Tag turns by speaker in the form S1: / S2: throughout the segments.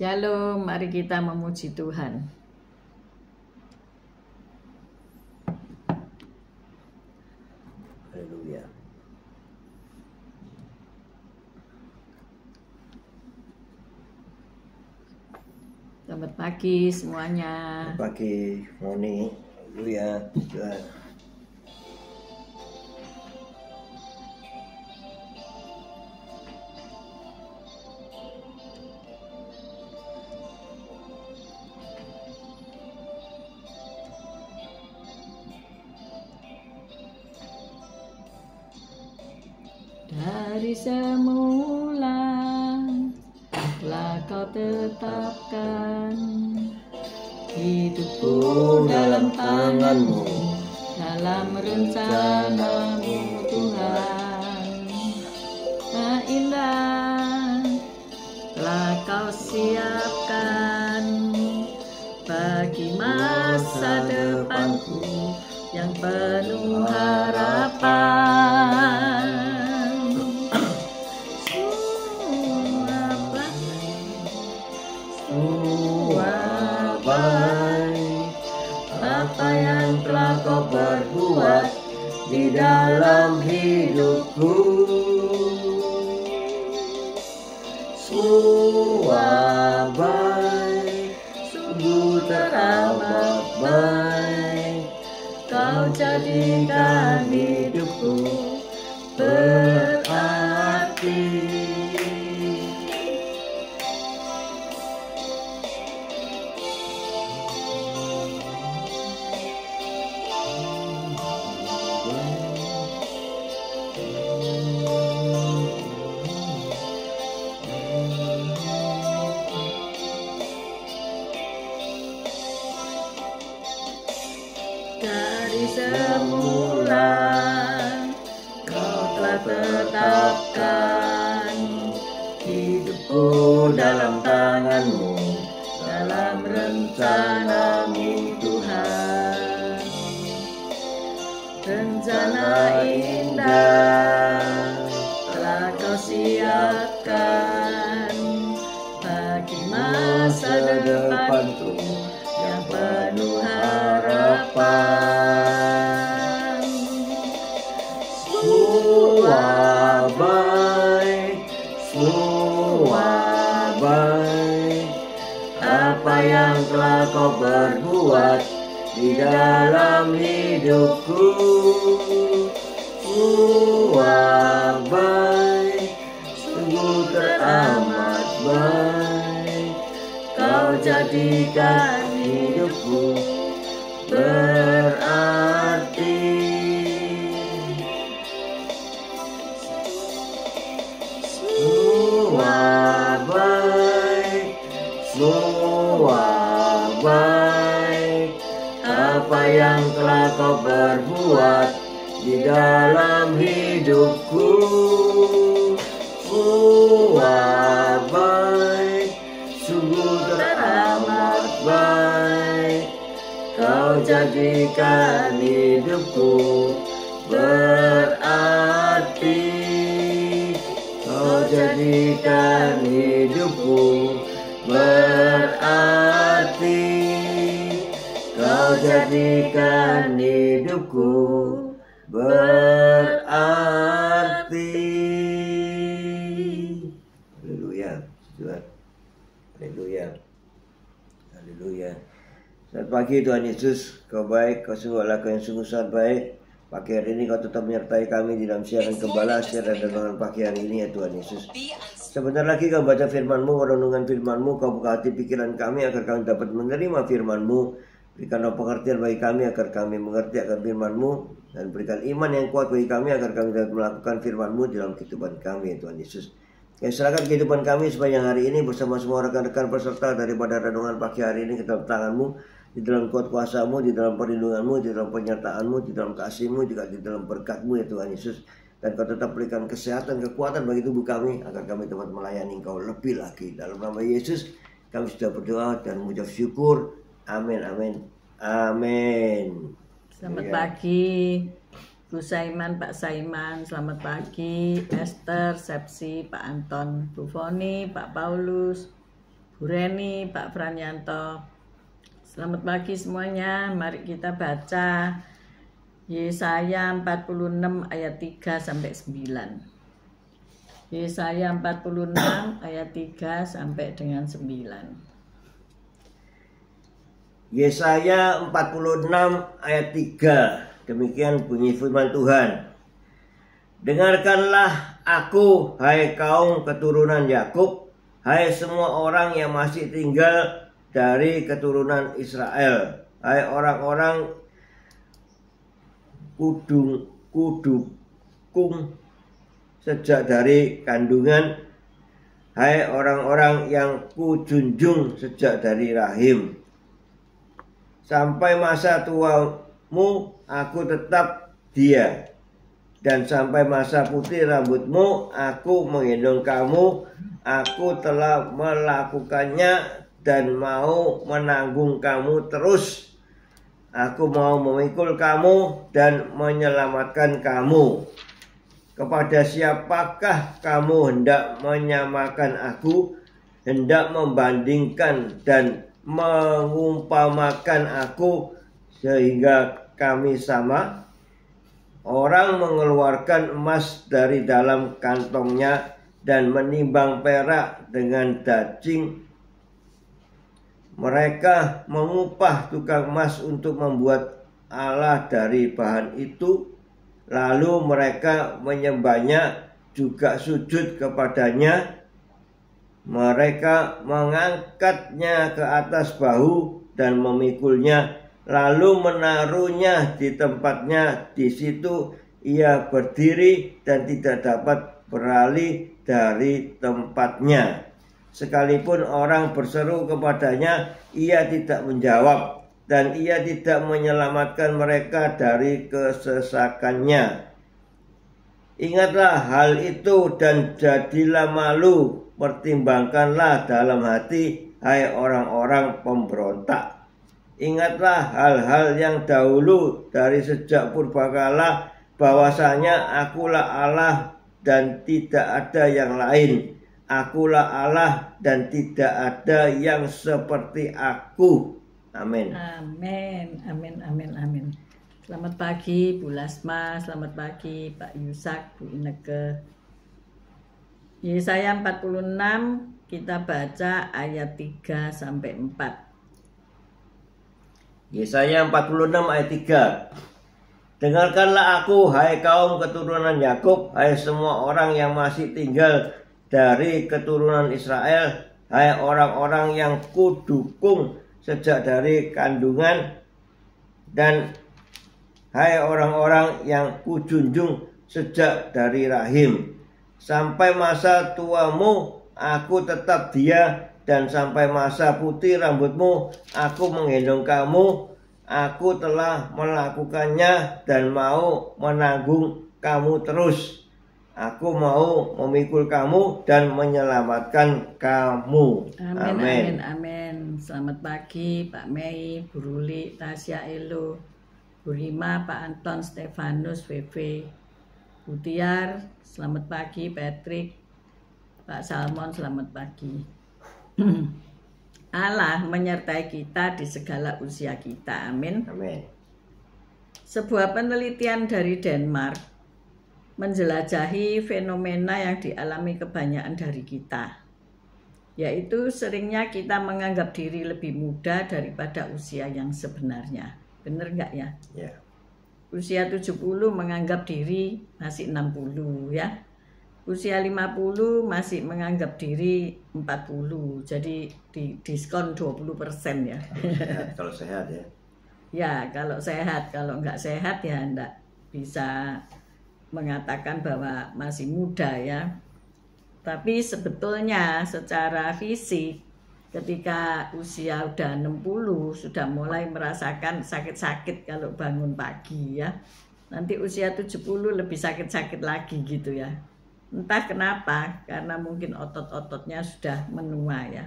S1: Shalom, mari kita memuji Tuhan.
S2: Haleluya.
S1: Selamat pagi semuanya.
S2: Selamat pagi, morning. Haleluya. Tuhan.
S1: Dari semula telah kau tetapkan hidupku dalam tanganmu, dalam rencanamu Tuhan. Nah indah telah kau siapkan bagi masa depanku yang penuh harapan. Apa yang telah kau perbuat di dalam hidupku, semua baik, sungguh teramat baik. Kau jadikan hidupku berarti. Dari semula kau telah tetapkan hidupku dalam tanganmu, dalam rencanamu Tuhan. Rencana indah telah kau siapkan bagi masa depanku yang penuh harapan. Semua baik, semua baik. Apa yang telah kau perbuat di dalam hidupku, semua baik, sungguh teramat baik. Kau jadikan hidupku berarti. Semua baik, semua baik. Apa yang telah kau perbuat di dalam hidupku, semua baik, sungguh teramat baik. Kau jadikan hidupku berarti. Kau jadikan hidupku berarti. Kau jadikan hidupku berarti. Haleluya, Tuhan. Haleluya. Haleluya. Selamat pagi Tuhan Yesus, Kau baik, Kau sungguh Allah yang sungguh sangat baik. Pagi hari ini Kau tetap menyertai kami di dalam siaran gembala, siaran renungan pagi hari ini ya Tuhan Yesus. Sebentar lagi Kau baca firman-Mu, renungan firman-Mu, Kau buka hati pikiran kami agar kami dapat menerima firman-Mu. Berikanlah pengertian bagi kami agar kami mengerti akan firman-Mu, dan berikan iman yang kuat bagi kami agar kami dapat melakukan firman-Mu dalam kehidupan kami ya Tuhan Yesus. Kami serahkan kehidupan kami sepanjang hari ini bersama semua rekan-rekan peserta daripada renungan pagi hari ini ke dalam tangan-Mu, di dalam kuat kuasa-Mu, di dalam perlindungan-Mu, di dalam penyertaan-Mu, di dalam kasih-Mu, juga di dalam berkat-Mu ya Tuhan Yesus. Dan Kau tetap berikan kesehatan, kekuatan bagi tubuh kami agar kami dapat melayani Engkau lebih lagi. Dalam nama Yesus kami sudah berdoa dan mengucap syukur. Amin, amin, amin. Selamat pagi Bu Saiman, Pak Saiman. Selamat pagi Esther, Sepsi, Pak Anton, Bu Foni, Pak Paulus,
S3: Bu Reni, Pak Franyanto. Selamat pagi semuanya. Mari kita baca Yesaya 46 ayat 3 sampai 9. Yesaya 46 ayat 3 sampai dengan 9.
S1: Yesaya 46 ayat 3. Demikian bunyi firman Tuhan. Dengarkanlah aku, hai kaum keturunan Yakub, hai semua orang yang masih tinggal dari keturunan Israel, hai orang-orang kudukung sejak dari kandungan, hai orang-orang yang kujunjung sejak dari rahim. Sampai masa tuamu aku tetap dia, dan sampai masa putih rambutmu aku menggendong kamu. Aku telah melakukannya dan mau menanggung kamu terus. Aku mau memikul kamu dan menyelamatkan kamu. Kepada siapakah kamu hendak menyamakan aku, hendak membandingkan dan mengumpamakan aku sehingga kami sama? Orang mengeluarkan emas dari dalam kantongnya dan menimbang perak dengan daging. Mereka mengupah tukang emas untuk membuat Allah dari bahan itu, lalu mereka menyembahnya, juga sujud kepadanya. Mereka mengangkatnya ke atas bahu dan memikulnya, lalu menaruhnya di tempatnya. Di situ ia berdiri dan tidak dapat beralih dari tempatnya. Sekalipun orang berseru kepadanya, ia tidak menjawab, dan ia tidak menyelamatkan mereka dari kesesakannya. Ingatlah hal itu dan jadilah malu. Pertimbangkanlah dalam hati, hai orang-orang pemberontak. Ingatlah hal-hal yang dahulu dari sejak purbakala, bahwasanya akulah Allah dan tidak ada yang lain. Akulah Allah dan tidak ada yang seperti aku. Amin.
S3: Amin, amin, amin, amin. Selamat pagi Bu Lasma, selamat pagi Pak Yusak, Bu Ineke. Yesaya 46 kita baca ayat 3 sampai 4.
S1: Yesaya 46 ayat 3. Dengarkanlah aku, hai kaum keturunan Yakub, hai semua orang yang masih tinggal dari keturunan Israel, hai orang-orang yang kudukung sejak dari kandungan, dan hai orang-orang yang kujunjung sejak dari rahim. Sampai masa tuamu aku tetap dia, dan sampai masa putih rambutmu aku menggendong kamu. Aku telah melakukannya dan mau menanggung kamu terus. Aku mau memikul kamu dan menyelamatkan kamu.
S3: Amin, amin, amin. Selamat pagi Pak Mei, Bu Ruli, Tasya Elo, Bu Rima, Pak Anton, Stefanus, VV, Bu Tiar, selamat pagi Patrick, Pak Salmon, selamat pagi. Allah menyertai kita di segala usia kita, amin.
S1: Amin.
S3: Sebuah penelitian dari Denmark menjelajahi fenomena yang dialami kebanyakan dari kita, yaitu seringnya kita menganggap diri lebih muda daripada usia yang sebenarnya. Bener nggak ya?
S1: Ya.
S3: Usia 70 menganggap diri masih 60 ya. Usia 50 masih menganggap diri 40. Jadi diskon 20% ya.
S1: Kalau sehat ya.
S3: Ya, kalau sehat. Kalau nggak sehat ya enggak bisa mengatakan bahwa masih muda ya. Tapi sebetulnya secara fisik ketika usia udah 60 sudah mulai merasakan sakit-sakit kalau bangun pagi ya. Nanti usia 70 lebih sakit-sakit lagi gitu ya. Entah kenapa, karena mungkin otot-ototnya sudah menua ya.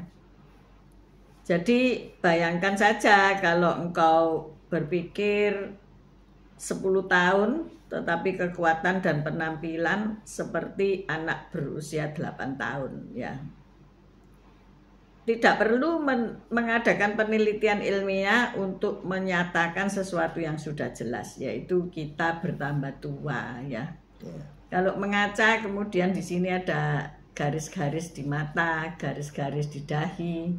S3: Jadi bayangkan saja kalau engkau berpikir 10 tahun tetapi kekuatan dan penampilan seperti anak berusia 8 tahun ya. tidak perlu mengadakan penelitian ilmiah untuk menyatakan sesuatu yang sudah jelas, yaitu kita bertambah tua ya. Kalau mengaca kemudian di sini ada garis-garis di mata, garis-garis di dahi,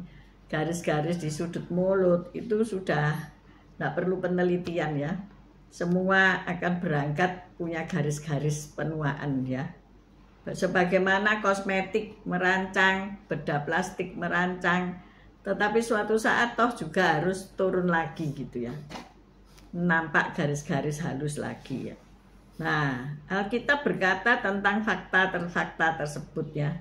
S3: garis-garis di sudut mulut, itu sudah tidak perlu penelitian ya. Semua akan berangkat punya garis-garis penuaan ya. Sebagaimana kosmetik merancang, bedah plastik merancang, tetapi suatu saat toh juga harus turun lagi gitu ya. Nampak garis-garis halus lagi ya. Nah, Alkitab berkata tentang fakta tersebut ya.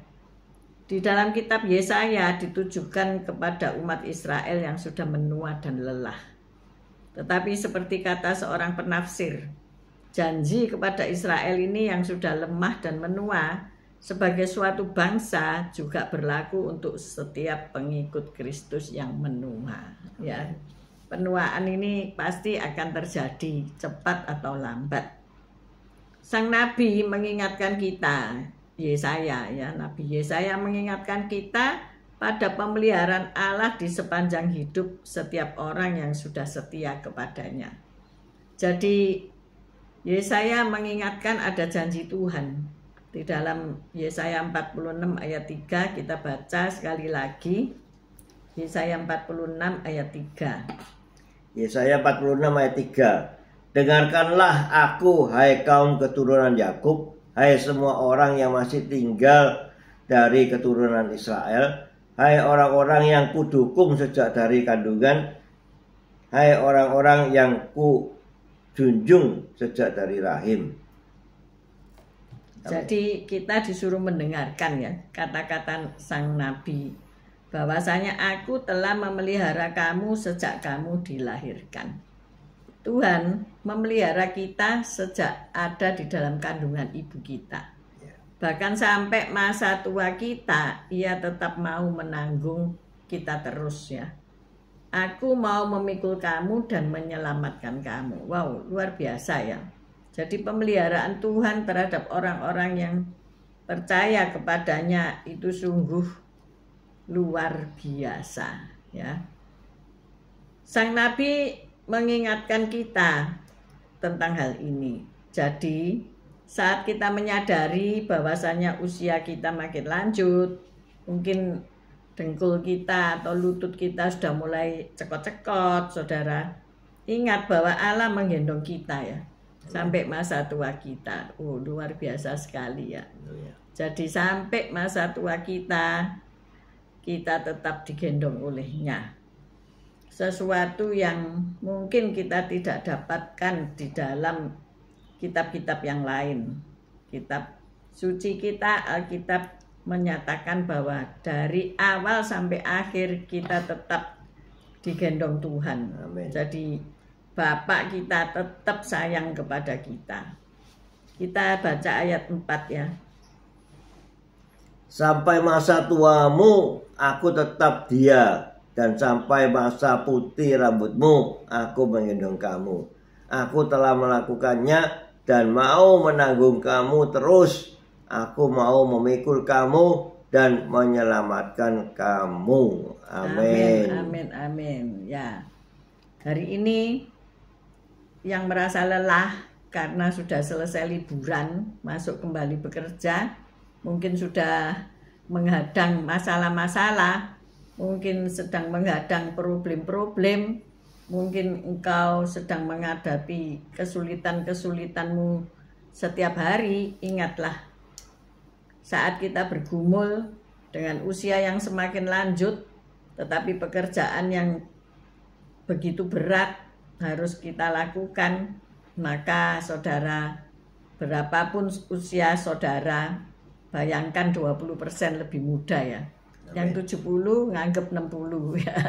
S3: Di dalam kitab Yesaya ditujukan kepada umat Israel yang sudah menua dan lelah. Tetapi seperti kata seorang penafsir, janji kepada Israel ini yang sudah lemah dan menua sebagai suatu bangsa juga berlaku untuk setiap pengikut Kristus yang menua ya. Penuaan ini pasti akan terjadi cepat atau lambat. Sang Nabi mengingatkan kita, Yesaya ya, Nabi Yesaya mengingatkan kita pada pemeliharaan Allah di sepanjang hidup setiap orang yang sudah setia kepadanya. Jadi Yesaya mengingatkan ada janji Tuhan. Di dalam Yesaya 46 ayat 3 kita baca sekali lagi. Yesaya 46 ayat 3.
S1: Yesaya 46 ayat 3. Dengarkanlah aku, hai kaum keturunan Yakub, hai semua orang yang masih tinggal dari keturunan Israel, hai orang-orang yang kudukung sejak dari kandungan, hai orang-orang yang junjung sejak dari rahim.
S3: Jadi kita disuruh mendengarkan ya kata-kata sang nabi, bahwasanya aku telah memelihara kamu sejak kamu dilahirkan. Tuhan memelihara kita sejak ada di dalam kandungan ibu kita. Bahkan sampai masa tua kita, ia tetap mau menanggung kita terus ya. Aku mau memikul kamu dan menyelamatkan kamu. Wow, luar biasa ya. Jadi pemeliharaan Tuhan terhadap orang-orang yang percaya kepadanya itu sungguh luar biasa ya. Sang Nabi mengingatkan kita tentang hal ini. Jadi saat kita menyadari bahwasanya usia kita makin lanjut, mungkin dengkul kita atau lutut kita sudah mulai cekot-cekot, saudara, ingat bahwa Allah menggendong kita ya sampai masa tua kita. Luar biasa sekali ya. Jadi sampai masa tua kita tetap digendong olehnya. Sesuatu yang mungkin kita tidak dapatkan di dalam kitab-kitab yang lain. Kitab suci kita, Alkitab menyatakan bahwa dari awal sampai akhir kita tetap digendong Tuhan.
S1: Amin.
S3: Jadi Bapak kita tetap sayang kepada kita. Kita baca ayat 4 ya.
S1: Sampai masa tuamu aku tetap dia, dan sampai masa putih rambutmu aku menggendong kamu. Aku telah melakukannya dan mau menanggung kamu terus. Aku mau memikul kamu dan menyelamatkan kamu. Amin.
S3: Amin, amin. Ya. Hari ini yang merasa lelah karena sudah selesai liburan, masuk kembali bekerja, mungkin sudah menghadang masalah-masalah, mungkin sedang menghadang problem-problem, mungkin engkau sedang menghadapi kesulitan-kesulitanmu setiap hari. Ingatlah, saat kita bergumul dengan usia yang semakin lanjut, tetapi pekerjaan yang begitu berat harus kita lakukan, maka saudara, berapapun usia saudara, bayangkan 20% lebih muda ya. Yang 70 nganggep 60 ya.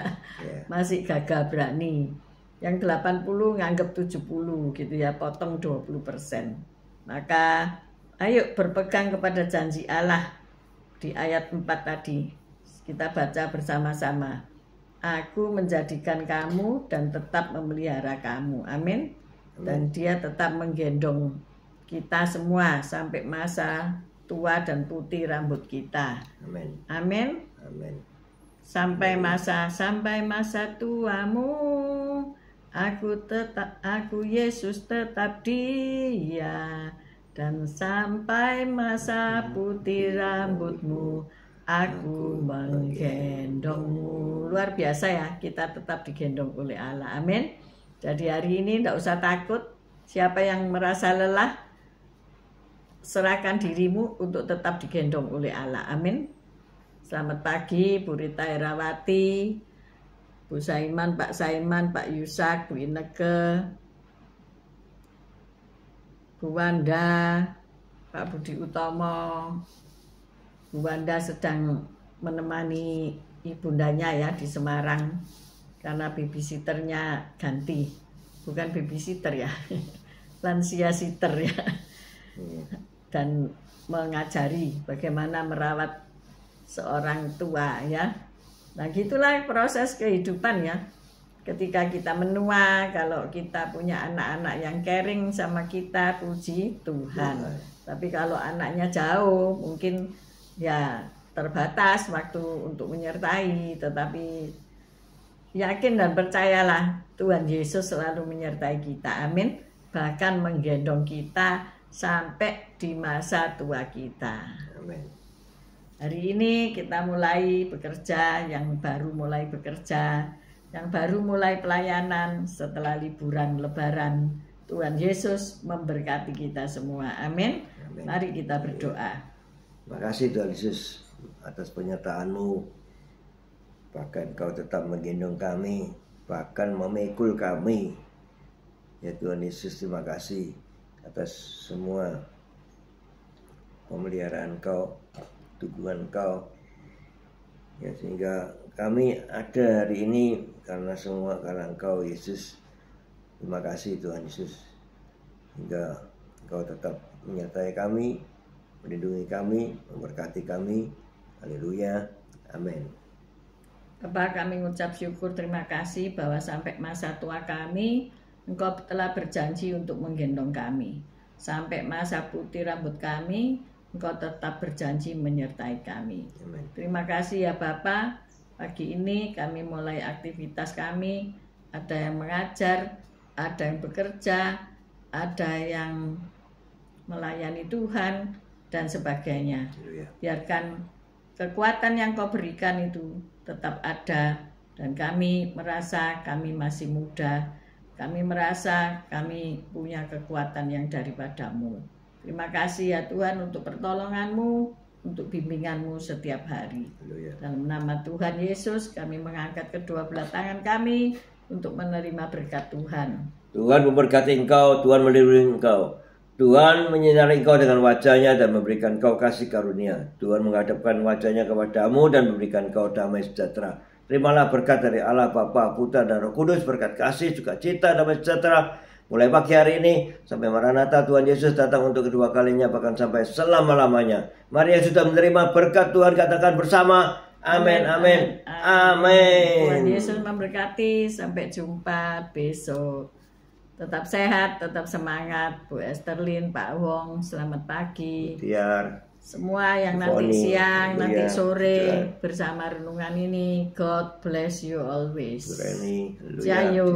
S3: Masih gagah berani. Yang 80 nganggep 70 gitu ya, potong 20%. Maka ayo berpegang kepada janji Allah di ayat 4 tadi. Kita baca bersama-sama. Aku menjadikan kamu dan tetap memelihara kamu. Amin. Dan dia tetap menggendong kita semua sampai masa tua dan putih rambut kita.
S1: Amin.
S3: Amin.
S1: Amin.
S3: sampai masa tuamu. Aku Yesus tetap Dia, dan sampai masa putih rambutmu aku menggendongmu. Luar biasa ya, kita tetap digendong oleh Allah. Amin. Jadi hari ini tidak usah takut. Siapa yang merasa lelah, serahkan dirimu untuk tetap digendong oleh Allah. Amin. Selamat pagi Bu Rita Herawati, Bu Saiman, Pak Saiman, Pak Yusak, Bu Ineke, Bu Wanda, Pak Budi Utomo. Bu Wanda sedang menemani ibundanya ya di Semarang karena babysitternya ganti, bukan babysitter ya, lansia sitter ya, dan mengajari bagaimana merawat seorang tua ya. Nah gitulah proses kehidupan ya. Ketika kita menua, kalau kita punya anak-anak yang caring sama kita, puji Tuhan. Tapi kalau anaknya jauh, mungkin ya terbatas waktu untuk menyertai. Tetapi yakin dan percayalah, Tuhan Yesus selalu menyertai kita. Amin. Bahkan menggendong kita sampai di masa tua kita.
S1: Amin.
S3: Hari ini kita mulai bekerja, yang baru mulai bekerja, yang baru mulai pelayanan setelah liburan Lebaran. Tuhan Yesus memberkati kita semua. Amin.
S1: Amin.
S3: Mari kita berdoa.
S1: Terima kasih Tuhan Yesus atas penyertaan-Mu. Bahkan Kau tetap menggendong kami, bahkan memikul kami. Ya Tuhan Yesus, terima kasih atas semua pemeliharaan Kau, dukungan Kau, ya sehingga kami ada hari ini karena Engkau Yesus. Terima kasih Tuhan Yesus, hingga Engkau tetap menyertai kami, melindungi kami, memberkati kami. Haleluya, amin.
S3: Bapak, kami mengucap syukur, terima kasih bahwa sampai masa tua kami Engkau telah berjanji untuk menggendong kami. Sampai masa putih rambut kami Engkau tetap berjanji menyertai kami.
S1: Amen.
S3: Terima kasih ya Bapak. Pagi ini kami mulai aktivitas kami. Ada yang mengajar, ada yang bekerja, ada yang melayani Tuhan, dan sebagainya. Biarkan kekuatan yang Kau berikan itu tetap ada. Dan kami merasa kami masih muda. Kami merasa kami punya kekuatan yang daripada-Mu. Terima kasih ya Tuhan untuk pertolongan-Mu, untuk bimbingan-Mu setiap hari. Dalam nama Tuhan Yesus kami mengangkat kedua belah tangan kami untuk menerima berkat Tuhan.
S1: Tuhan memberkati engkau, Tuhan melindungi engkau. Tuhan menyinari engkau dengan wajah-Nya dan memberikan engkau kasih karunia. Tuhan menghadapkan wajah-Nya kepadamu dan memberikan engkau damai sejahtera. Terimalah berkat dari Allah Bapa, Putra dan Roh Kudus, berkat kasih, sukacita, damai sejahtera. Mulai pagi hari ini sampai Maranatha Tuhan Yesus datang untuk kedua kalinya, bahkan sampai selama-lamanya. Mari yang sudah menerima berkat Tuhan katakan bersama, amin, amin, amin.
S3: Tuhan Yesus memberkati. Sampai jumpa besok. Tetap sehat, tetap semangat. Bu Esterlin, Pak Wong, selamat pagi.
S1: Tiar.
S3: Semua yang nanti siang, nanti sore bersama renungan ini. God bless you always.
S1: Reni,
S3: Jayo.